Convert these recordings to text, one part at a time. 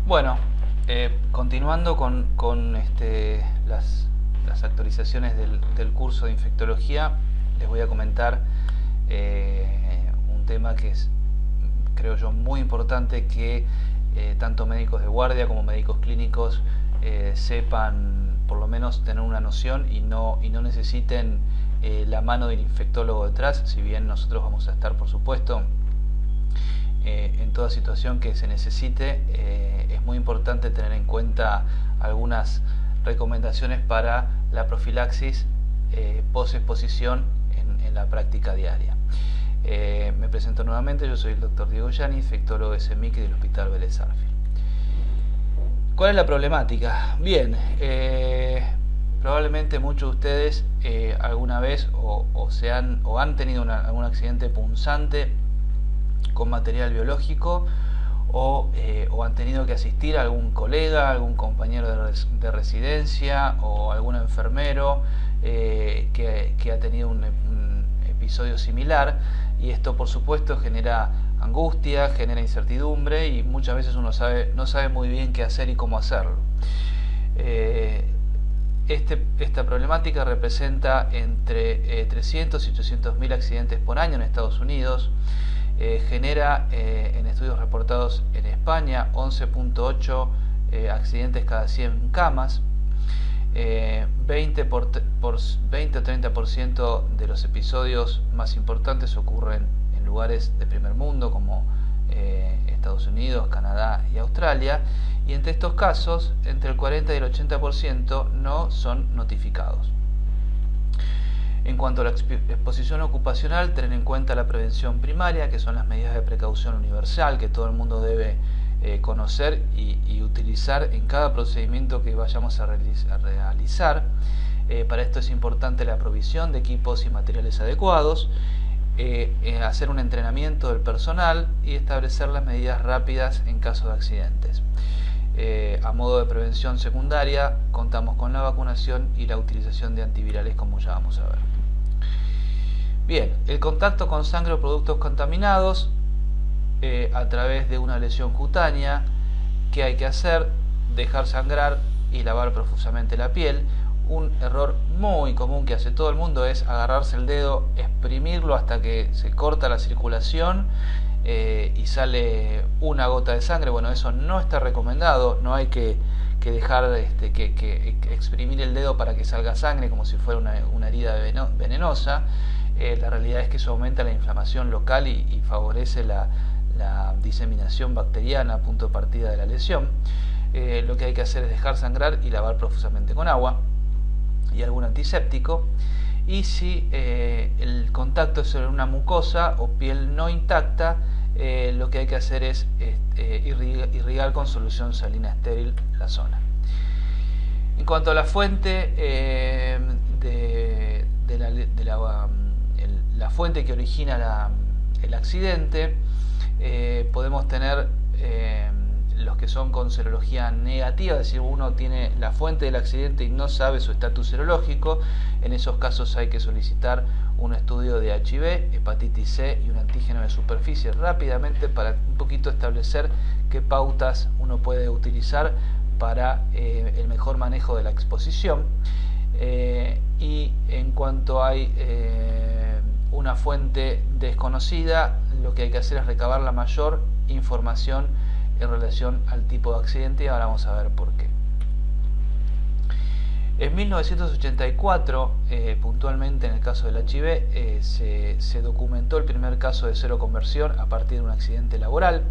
Bueno, continuando con las actualizaciones del curso de infectología, les voy a comentar un tema que es, creo yo, muy importante que tanto médicos de guardia como médicos clínicos sepan por lo menos tener una noción y no necesiten la mano del infectólogo detrás, si bien nosotros vamos a estar, por supuesto, en toda situación que se necesite. Es muy importante tener en cuenta algunas recomendaciones para la profilaxis post-exposición en la práctica diaria. Me presento nuevamente, yo soy el doctor Diego Yanni, infectólogo de SEMIC del Hospital Vélez Sarsfield. ¿Cuál es la problemática? Bien, probablemente muchos de ustedes alguna vez o han tenido algún accidente punzante con material biológico o han tenido que asistir a algún colega, algún compañero de residencia o algún enfermero que ha tenido un episodio similar, y esto por supuesto genera angustia, genera incertidumbre y muchas veces uno no sabe muy bien qué hacer y cómo hacerlo. Esta problemática representa entre 300 y 800 mil accidentes por año en Estados Unidos. Genera en estudios reportados en España 11.8 accidentes cada 100 camas. 20 o 30% de los episodios más importantes ocurren en lugares de primer mundo como Estados Unidos, Canadá y Australia, y entre estos casos entre el 40 y el 80% no son notificados. En cuanto a la exposición ocupacional, tener en cuenta la prevención primaria, que son las medidas de precaución universal que todo el mundo debe conocer y utilizar en cada procedimiento que vayamos a realizar. Para esto es importante la provisión de equipos y materiales adecuados, hacer un entrenamiento del personal y establecer las medidas rápidas en caso de accidentes. A modo de prevención secundaria, contamos con la vacunación y la utilización de antivirales, como ya vamos a ver. Bien, el contacto con sangre o productos contaminados a través de una lesión cutánea. ¿Qué hay que hacer? Dejar sangrar y lavar profusamente la piel. Un error muy común que hace todo el mundo es agarrarse el dedo, exprimirlo hasta que se corta la circulación y sale una gota de sangre. Bueno, eso no está recomendado. No hay que dejar que exprimir el dedo para que salga sangre como si fuera una herida venenosa. La realidad es que eso aumenta la inflamación local y favorece la diseminación bacteriana, punto de partida de la lesión. Lo que hay que hacer es dejar sangrar y lavar profusamente con agua y algún antiséptico. Y si el contacto es sobre una mucosa o piel no intacta, lo que hay que hacer es irrigar con solución salina estéril la zona. En cuanto a la fuente la fuente que origina el accidente, podemos tener los que son con serología negativa, es decir, uno tiene la fuente del accidente y no sabe su estatus serológico. En esos casos hay que solicitar un estudio de HIV, hepatitis C y un antígeno de superficie rápidamente para un poquito establecer qué pautas uno puede utilizar para el mejor manejo de la exposición. Y en cuanto hay una fuente desconocida, lo que hay que hacer es recabar la mayor información en relación al tipo de accidente, y ahora vamos a ver por qué. En 1984, puntualmente en el caso del HIV, se documentó el primer caso de seroconversión a partir de un accidente laboral.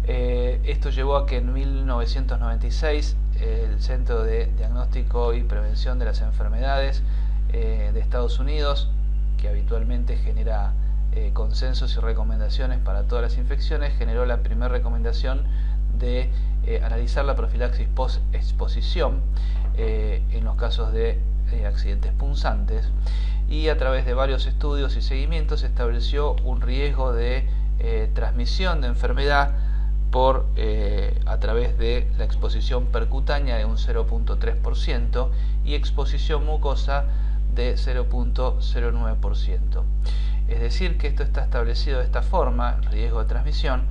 Esto llevó a que en 1996 el Centro de Diagnóstico y Prevención de las Enfermedades de Estados Unidos, que habitualmente genera consensos y recomendaciones para todas las infecciones, generó la primera recomendación de analizar la profilaxis post-exposición en los casos de accidentes punzantes, y a través de varios estudios y seguimientos estableció un riesgo de transmisión de enfermedad a través de la exposición percutánea de un 0.3% y exposición mucosa de 0.09%. Es decir, que esto está establecido de esta forma, riesgo de transmisión,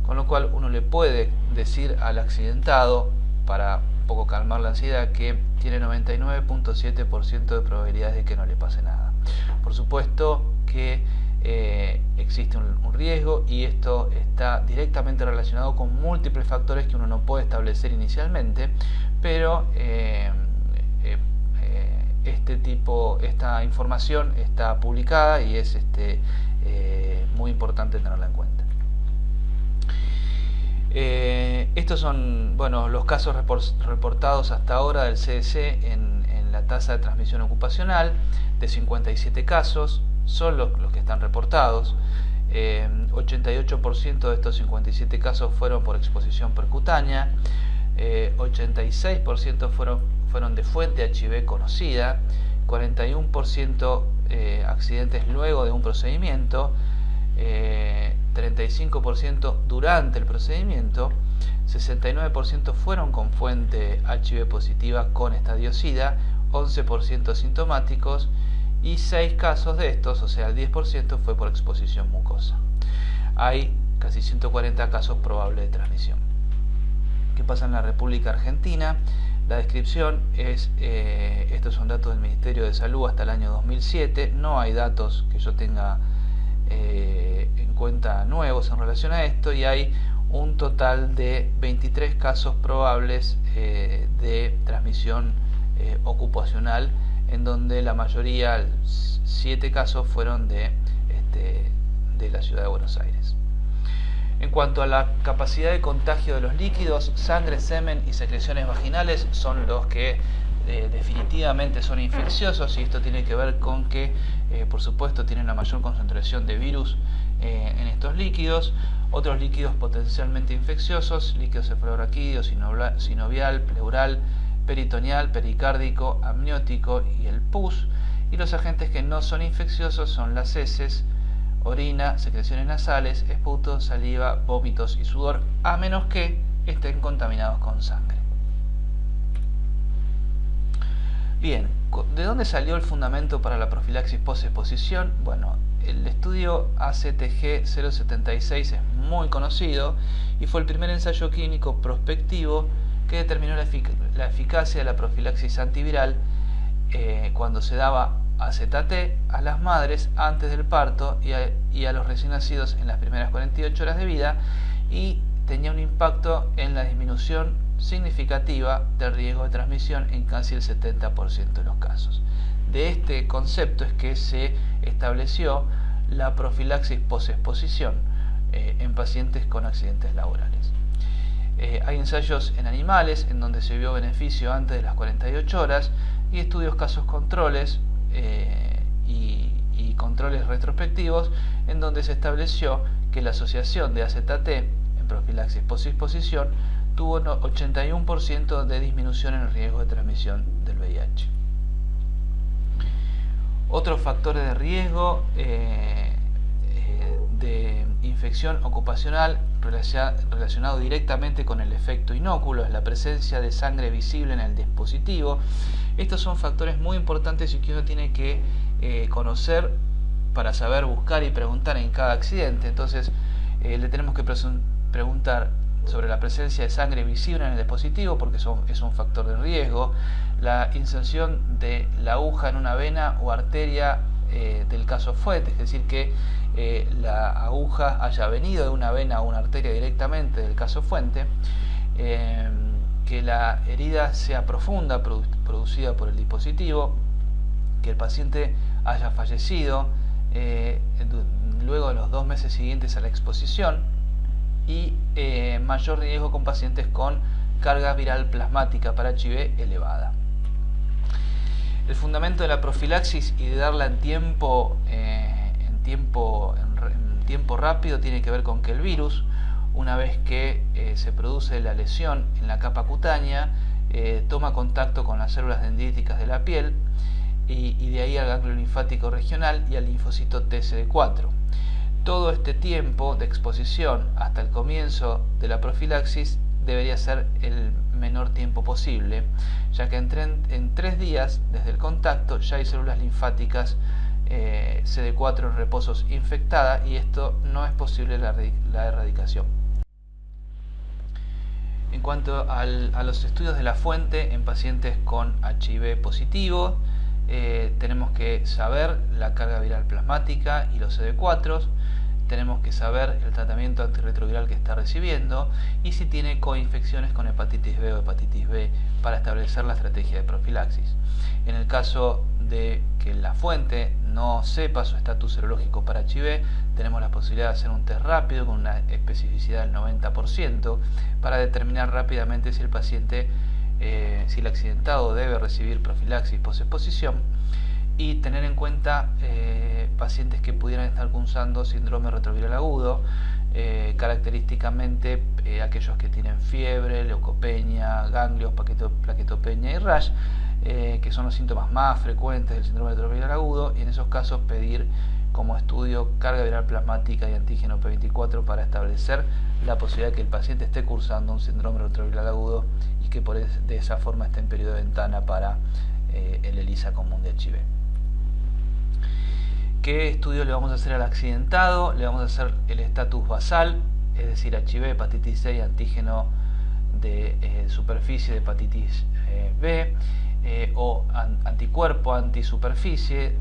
con lo cual uno le puede decir al accidentado, para un poco calmar la ansiedad, que tiene 99.7% de probabilidades de que no le pase nada. Por supuesto que existe un riesgo, y esto está directamente relacionado con múltiples factores que uno no puede establecer inicialmente, pero esta información está publicada y es muy importante tenerla en cuenta. Estos son los casos reportados hasta ahora del CDC en la tasa de transmisión ocupacional. De 57 casos son los que están reportados. 88% de estos 57 casos fueron por exposición percutánea, 86% fueron de fuente HIV conocida, 41% accidentes luego de un procedimiento, 35% durante el procedimiento, 69% fueron con fuente HIV positiva con estadio SIDA, 11% asintomáticos, y 6 casos de estos, o sea el 10%, fue por exposición mucosa. Hay casi 140 casos probables de transmisión. ¿Qué pasa en la República Argentina? La descripción es, estos son datos del Ministerio de Salud hasta el año 2007, no hay datos que yo tenga en cuenta nuevos en relación a esto, y hay un total de 23 casos probables de transmisión ocupacional, en donde la mayoría, 7 casos, fueron de la ciudad de Buenos Aires. En cuanto a la capacidad de contagio de los líquidos, sangre, semen y secreciones vaginales son los que definitivamente son infecciosos, y esto tiene que ver con que por supuesto tienen una mayor concentración de virus en estos líquidos. Otros líquidos potencialmente infecciosos: líquido cefalorraquídeo, sinovial, pleural, peritoneal, pericárdico, amniótico y el pus. Y los agentes que no son infecciosos son las heces, orina, secreciones nasales, esputo, saliva, vómitos y sudor, a menos que estén contaminados con sangre. Bien, ¿de dónde salió el fundamento para la profilaxis post-exposición? Bueno, el estudio ACTG 076 es muy conocido y fue el primer ensayo clínico prospectivo que determinó la eficacia de la profilaxis antiviral cuando se daba AZT a las madres antes del parto y a los recién nacidos en las primeras 48 horas de vida, y tenía un impacto en la disminución significativa del riesgo de transmisión en casi el 70% de los casos. De este concepto es que se estableció la profilaxis post-exposición en pacientes con accidentes laborales. Hay ensayos en animales en donde se vio beneficio antes de las 48 horas y estudios casos controles y controles retrospectivos en donde se estableció que la asociación de AZT en profilaxis post-exposición tuvo un 81% de disminución en el riesgo de transmisión del VIH. Otros factores de riesgo de infección ocupacional relacionado directamente con el efecto inóculo es la presencia de sangre visible en el dispositivo. Estos son factores muy importantes y que uno tiene que conocer para saber buscar y preguntar en cada accidente. Entonces le tenemos que preguntar sobre la presencia de sangre visible en el dispositivo, porque es un factor de riesgo. La inserción de la aguja en una vena o arteria del caso fuente, es decir, que la aguja haya venido de una vena o una arteria directamente del caso fuente, que la herida sea profunda, producida por el dispositivo, que el paciente haya fallecido luego de los 2 meses siguientes a la exposición, y mayor riesgo con pacientes con carga viral plasmática para HIV elevada. El fundamento de la profilaxis y de darla en tiempo rápido tiene que ver con que el virus, una vez que se produce la lesión en la capa cutánea, toma contacto con las células dendríticas de la piel y de ahí al ganglio linfático regional y al linfocito TCD4. Todo este tiempo de exposición hasta el comienzo de la profilaxis debería ser el menor tiempo posible, ya que en 3 días desde el contacto ya hay células linfáticas CD4 en reposos infectadas, y esto no es posible la erradicación. En cuanto a los estudios de la fuente en pacientes con HIV positivo, tenemos que saber la carga viral plasmática y los CD4, tenemos que saber el tratamiento antirretroviral que está recibiendo y si tiene coinfecciones con hepatitis B o hepatitis B para establecer la estrategia de profilaxis. En el caso de que la fuente no sepa su estatus serológico para HIV, tenemos la posibilidad de hacer un test rápido con una especificidad del 90% para determinar rápidamente si el paciente, si el accidentado debe recibir profilaxis post-exposición, y tener en cuenta pacientes que pudieran estar cursando síndrome retroviral agudo, característicamente aquellos que tienen fiebre, leucopenia, ganglios, plaquetopenia y rash, que son los síntomas más frecuentes del síndrome retroviral agudo, y en esos casos pedir como estudio carga viral plasmática y antígeno P24 para establecer la posibilidad de que el paciente esté cursando un síndrome retroviral agudo y que de esa forma esté en periodo de ventana para el ELISA común de HIV. ¿Qué estudio le vamos a hacer al accidentado? Le vamos a hacer el estatus basal, es decir, HIV, hepatitis C y antígeno de superficie de hepatitis B, o anticuerpo antisuperficie,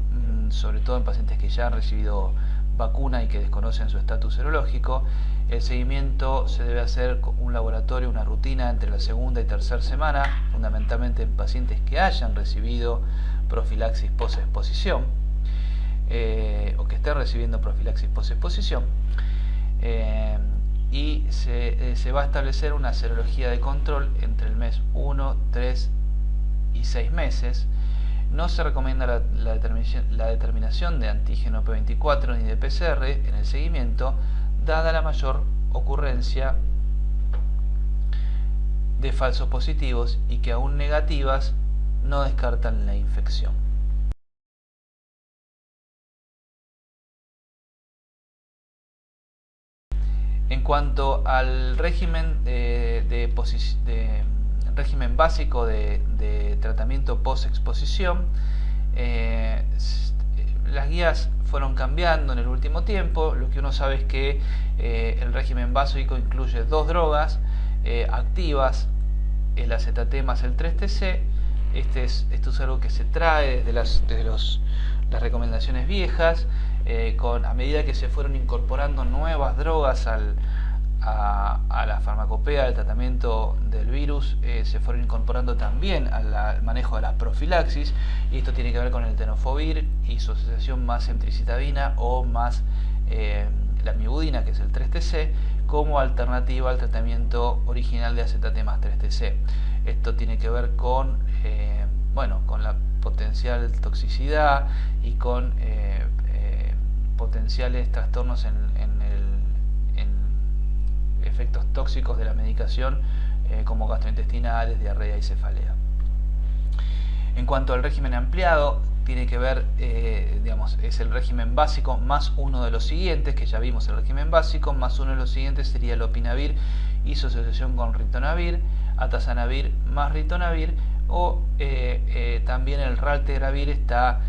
sobre todo en pacientes que ya han recibido vacuna y que desconocen su estatus serológico. El seguimiento se debe hacer con un laboratorio, una rutina entre la segunda y tercera semana, fundamentalmente en pacientes que hayan recibido profilaxis post-exposición, o que estén recibiendo profilaxis post-exposición, y se va a establecer una serología de control entre el mes 1, 3 y 6 meses. No se recomienda la determinación de antígeno P24 ni de PCR en el seguimiento, dada la mayor ocurrencia de falsos positivos y que aún negativas no descartan la infección. En cuanto al régimen régimen básico de tratamiento post-exposición, las guías fueron cambiando en el último tiempo. Lo que uno sabe es que el régimen básico incluye 2 drogas activas, el AZT más el 3-TC. Esto es algo que se trae desde las recomendaciones viejas, a medida que se fueron incorporando nuevas drogas a la farmacopea del tratamiento del virus, se fueron incorporando también al manejo de la profilaxis, y esto tiene que ver con el tenofovir y su asociación más emtricitabina o más la amibudina, que es el 3-TC, como alternativa al tratamiento original de AZT más 3-TC. Esto tiene que ver con la potencial toxicidad y con potenciales trastornos en efectos tóxicos de la medicación, como gastrointestinales, diarrea y cefalea. En cuanto al régimen ampliado, tiene que ver, es el régimen básico más uno de los siguientes, que ya vimos el régimen básico, más uno de los siguientes sería el lopinavir y su asociación con ritonavir, atazanavir más ritonavir, o también el raltegravir está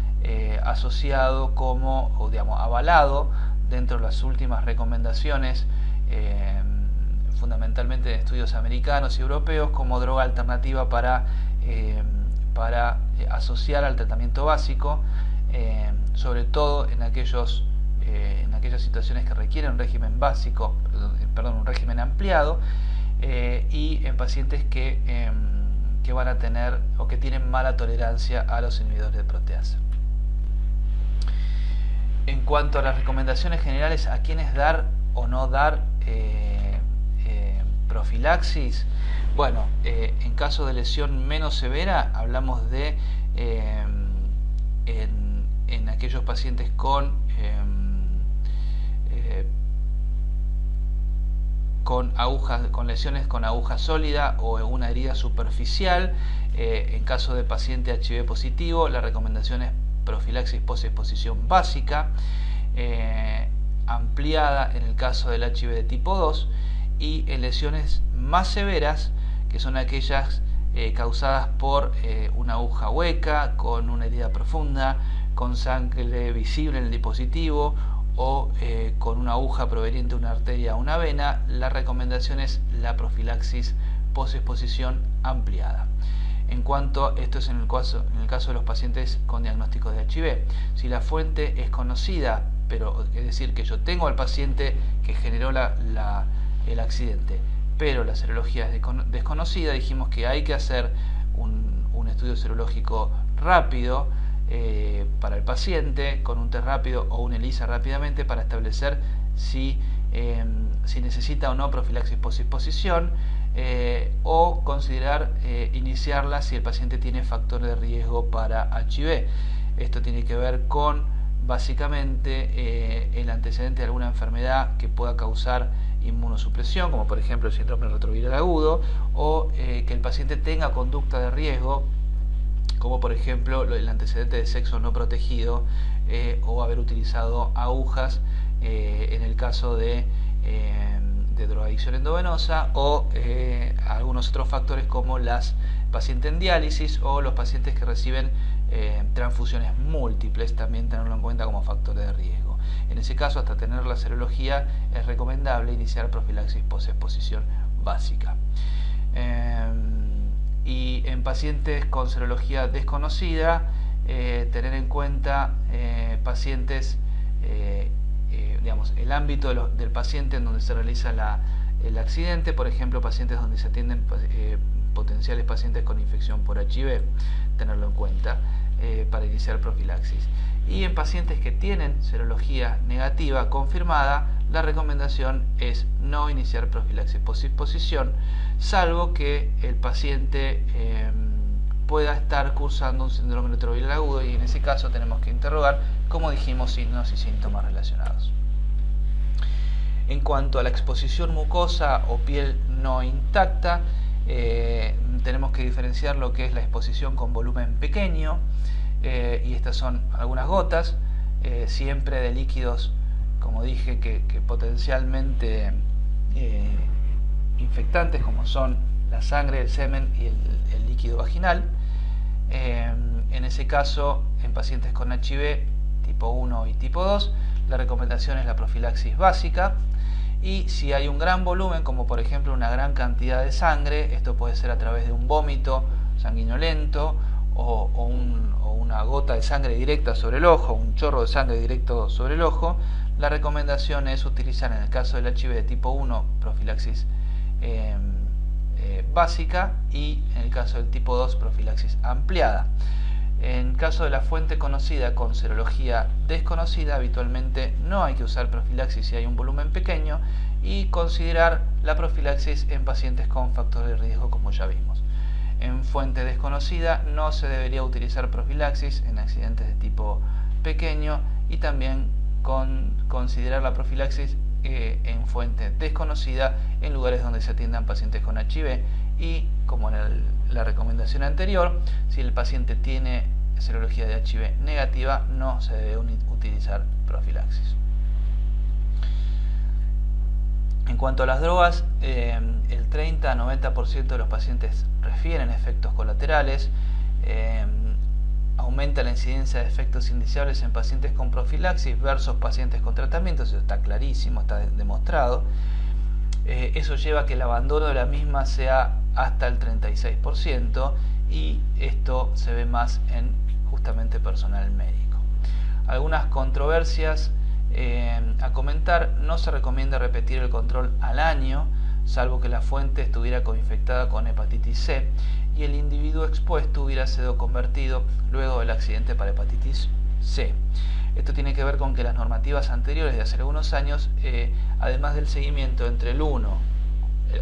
asociado avalado dentro de las últimas recomendaciones, fundamentalmente en estudios americanos y europeos, como droga alternativa para asociar al tratamiento básico, sobre todo en aquellas situaciones que requieren un régimen básico, un régimen ampliado, y en pacientes que van a tener o que tienen mala tolerancia a los inhibidores de proteasa. En cuanto a las recomendaciones generales a quiénes dar o no dar profilaxis, en caso de lesión menos severa hablamos de en aquellos pacientes con lesiones con aguja sólida o una herida superficial. En caso de paciente HIV positivo, la recomendación es profilaxis post-exposición básica, ampliada en el caso del HIV de tipo 2, y en lesiones más severas, que son aquellas causadas por una aguja hueca, con una herida profunda, con sangre visible en el dispositivo, o con una aguja proveniente de una arteria o una vena, la recomendación es la profilaxis posexposición ampliada. En cuanto, esto es en el caso de los pacientes con diagnóstico de HIV. Si la fuente es conocida, pero es decir, que yo tengo al paciente que generó el accidente, pero la serología es desconocida, dijimos que hay que hacer un estudio serológico rápido para el paciente, con un test rápido o un ELISA rápidamente, para establecer si necesita o no profilaxis posexposición, o considerar iniciarla si el paciente tiene factor de riesgo para HIV. Esto tiene que ver con básicamente el antecedente de alguna enfermedad que pueda causar inmunosupresión, como por ejemplo el síndrome retroviral agudo, o que el paciente tenga conducta de riesgo, como por ejemplo el antecedente de sexo no protegido, o haber utilizado agujas en el caso de drogadicción endovenosa, o algunos otros factores como las pacientes en diálisis o los pacientes que reciben transfusiones múltiples, también tenerlo en cuenta como factor de riesgo. En ese caso, hasta tener la serología, es recomendable iniciar profilaxis posexposición básica. Y en pacientes con serología desconocida, tener en cuenta pacientes, digamos, el ámbito del paciente en donde se realiza el accidente, por ejemplo, pacientes donde se atienden potenciales pacientes con infección por HIV, tenerlo en cuenta para iniciar profilaxis. Y en pacientes que tienen serología negativa confirmada, la recomendación es no iniciar profilaxis posexposición, salvo que el paciente pueda estar cursando un síndrome retroviral agudo, y en ese caso tenemos que interrogar, como dijimos, signos y síntomas relacionados. En cuanto a la exposición mucosa o piel no intacta, tenemos que diferenciar lo que es la exposición con volumen pequeño, y estas son algunas gotas, siempre de líquidos, como dije, que potencialmente infectantes, como son la sangre, el semen y el líquido vaginal. En ese caso, en pacientes con HIV tipo 1 y tipo 2, la recomendación es la profilaxis básica. Y si hay un gran volumen, como por ejemplo una gran cantidad de sangre, esto puede ser a través de un vómito sanguinolento o una gota de sangre directa sobre el ojo, un chorro de sangre directo sobre el ojo, la recomendación es utilizar, en el caso del HIV de tipo 1, profilaxis básica, y en el caso del tipo 2, profilaxis ampliada. En caso de la fuente conocida con serología desconocida, habitualmente no hay que usar profilaxis si hay un volumen pequeño, y considerar la profilaxis en pacientes con factor de riesgo, como ya vimos. En fuente desconocida no se debería utilizar profilaxis en accidentes de tipo pequeño, y también considerar la profilaxis en fuente desconocida en lugares donde se atiendan pacientes con HIV, y como en la recomendación anterior, si el paciente tiene serología de HIV negativa, no se debe utilizar profilaxis. En cuanto a las drogas, el 30 a 90% de los pacientes refieren efectos colaterales. Aumenta la incidencia de efectos indiciables en pacientes con profilaxis versus pacientes con tratamiento, eso está clarísimo, está demostrado. Eso lleva a que el abandono de la misma sea hasta el 36%, y esto se ve más en justamente personal médico. Algunas controversias a comentar: no se recomienda repetir el control al año, salvo que la fuente estuviera coinfectada con hepatitis C y el individuo expuesto hubiera sido convertido luego del accidente para hepatitis C. Esto tiene que ver con que las normativas anteriores de hace algunos años, además del seguimiento entre el 1,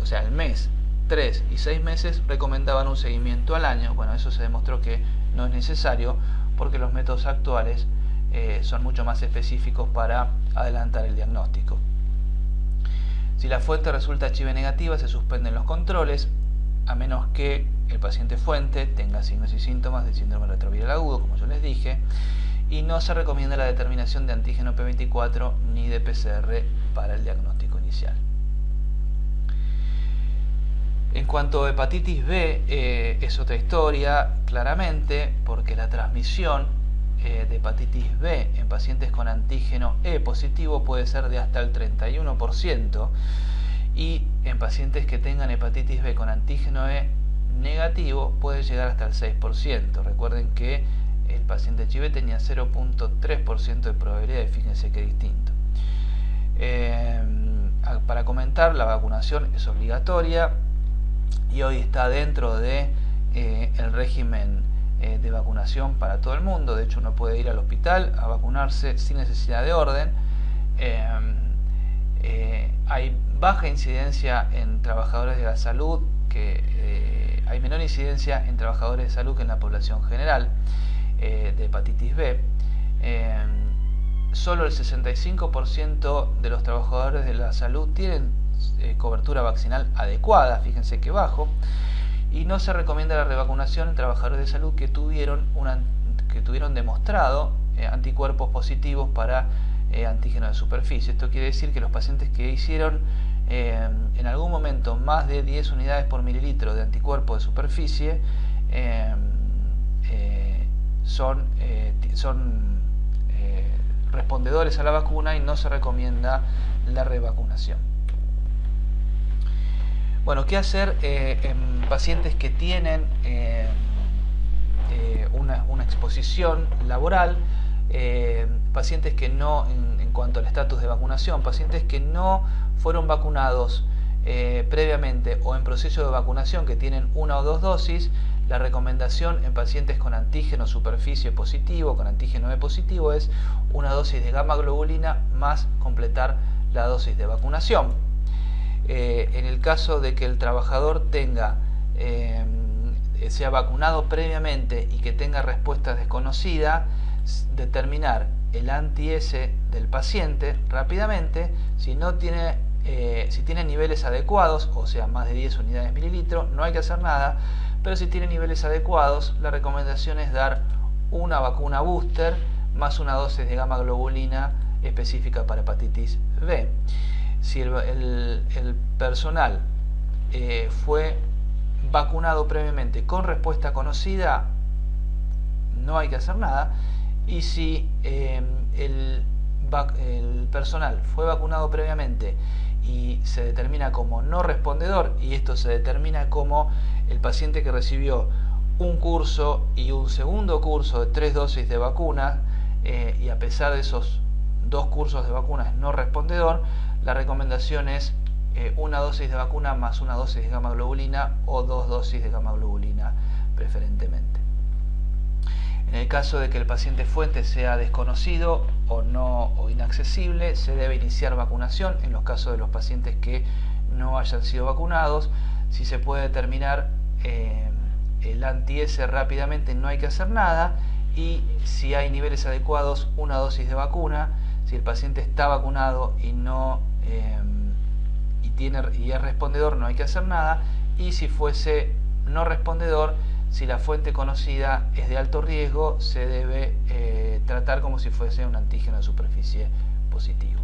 o sea, el mes, 3 y 6 meses, recomendaban un seguimiento al año. Bueno, eso se demostró que no es necesario, porque los métodos actuales son mucho más específicos para adelantar el diagnóstico. Si la fuente resulta HIV negativa, se suspenden los controles, a menos que el paciente fuente tenga signos y síntomas del síndrome retroviral agudo, como yo les dije, y no se recomienda la determinación de antígeno P24 ni de PCR para el diagnóstico inicial. En cuanto a hepatitis B, es otra historia, claramente, porque la transmisión de hepatitis B en pacientes con antígeno E positivo puede ser de hasta el 31%, y en pacientes que tengan hepatitis B con antígeno E negativo puede llegar hasta el 6%. Recuerden que el paciente HIV tenía 0.3% de probabilidad y fíjense qué distinto. Para comentar, la vacunación es obligatoria y hoy está dentro de el régimen de vacunación para todo el mundo. De hecho, uno puede ir al hospital a vacunarse sin necesidad de orden. Hay baja incidencia en trabajadores de la salud, hay menor incidencia en trabajadores de salud que en la población general de hepatitis B. Solo el 65% de los trabajadores de la salud tienen cobertura vaccinal adecuada, fíjense que bajo, y no se recomienda la revacunación en trabajadores de salud que tuvieron demostrado anticuerpos positivos para antígeno de superficie. Esto quiere decir que los pacientes que hicieron en algún momento más de 10 unidades por mililitro de anticuerpo de superficie son respondedores a la vacuna y no se recomienda la revacunación. Bueno, ¿qué hacer en pacientes que tienen una exposición laboral? Pacientes que no, en cuanto al estatus de vacunación, pacientes que no fueron vacunados previamente o en proceso de vacunación, que tienen 1 o 2 dosis. La recomendación en pacientes con antígeno superficie positivo, con antígeno E positivo, es una dosis de gamma globulina más completar la dosis de vacunación. En el caso de que el trabajador sea vacunado previamente y que tenga respuesta desconocida, determinar el anti-S del paciente rápidamente. Si tiene niveles adecuados, o sea más de 10 unidades mililitro, no hay que hacer nada. Pero si tiene niveles adecuados, la recomendación es dar una vacuna booster más una dosis de gamma globulina específica para hepatitis B. Si el personal fue vacunado previamente con respuesta conocida, no hay que hacer nada. Y si el personal fue vacunado previamente y se determina como no respondedor, y esto se determina como el paciente que recibió un curso y un segundo curso de 3 dosis de vacuna, y a pesar de esos 2 cursos de vacuna es no respondedor, la recomendación es una dosis de vacuna más una dosis de gamma globulina o 2 dosis de gamma globulina preferentemente. En el caso de que el paciente fuente sea desconocido o inaccesible, se debe iniciar vacunación en los casos de los pacientes que no hayan sido vacunados. Si se puede determinar el anti-S rápidamente, no hay que hacer nada. Y si hay niveles adecuados, una dosis de vacuna. Si el paciente está vacunado y es respondedor, no hay que hacer nada. Y si fuese no respondedor, si la fuente conocida es de alto riesgo, se debe tratar como si fuese un antígeno de superficie positivo.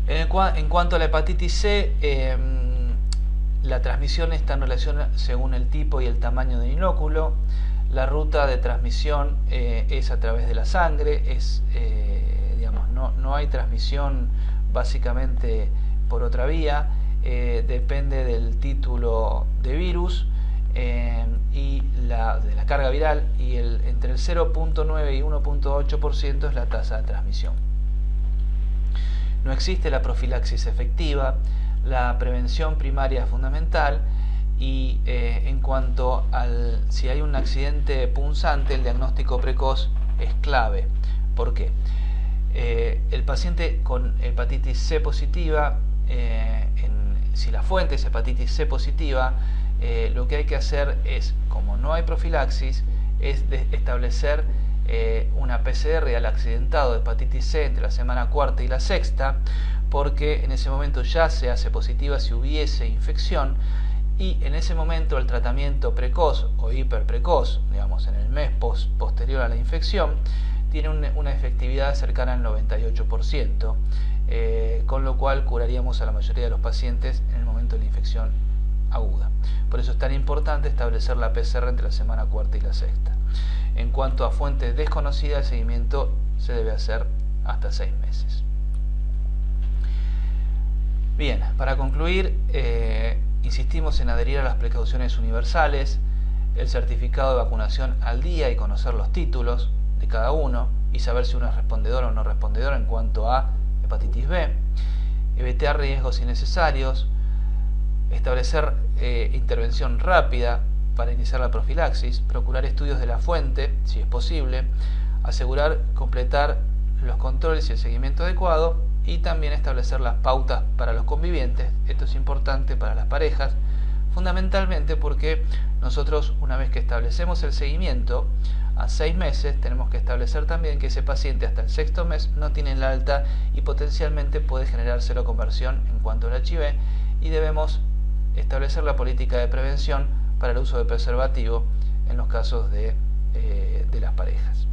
En cuanto a la hepatitis C, la transmisión está en relación según el tipo y el tamaño del inóculo. La ruta de transmisión es a través de la sangre, no hay transmisión básicamente por otra vía. Depende del título de virus y de la carga viral, y entre el 0.9 y 1.8% es la tasa de transmisión. No existe la profilaxis efectiva, la prevención primaria es fundamental, y en cuanto si hay un accidente punzante, el diagnóstico precoz es clave. ¿Por qué? El paciente con hepatitis C positiva, si la fuente es hepatitis C positiva, lo que hay que hacer es, como no hay profilaxis, es establecer una PCR al accidentado de hepatitis C entre la semana 4ª y la 6ª, porque en ese momento ya se hace positiva si hubiese infección, y en ese momento el tratamiento precoz o hiperprecoz, digamos en el mes posterior a la infección, tiene una efectividad cercana al 98%, con lo cual curaríamos a la mayoría de los pacientes en el momento de la infección aguda. Por eso es tan importante establecer la PCR entre la semana 4ª y la 6ª. En cuanto a fuentes desconocidas, el seguimiento se debe hacer hasta 6 meses. Bien, para concluir, insistimos en adherir a las precauciones universales, el certificado de vacunación al día y conocer los títulos de cada uno y saber si uno es respondedor o no respondedor en cuanto a hepatitis B, evitar riesgos innecesarios, establecer intervención rápida para iniciar la profilaxis, procurar estudios de la fuente, si es posible, asegurar completar los controles y el seguimiento adecuado y también establecer las pautas para los convivientes. Esto es importante para las parejas, fundamentalmente porque nosotros, una vez que establecemos el seguimiento, a 6 meses tenemos que establecer también que ese paciente hasta el 6º mes no tiene el alta y potencialmente puede generar seroconversión en cuanto al HIV, y debemos establecer la política de prevención para el uso de preservativo en los casos de las parejas.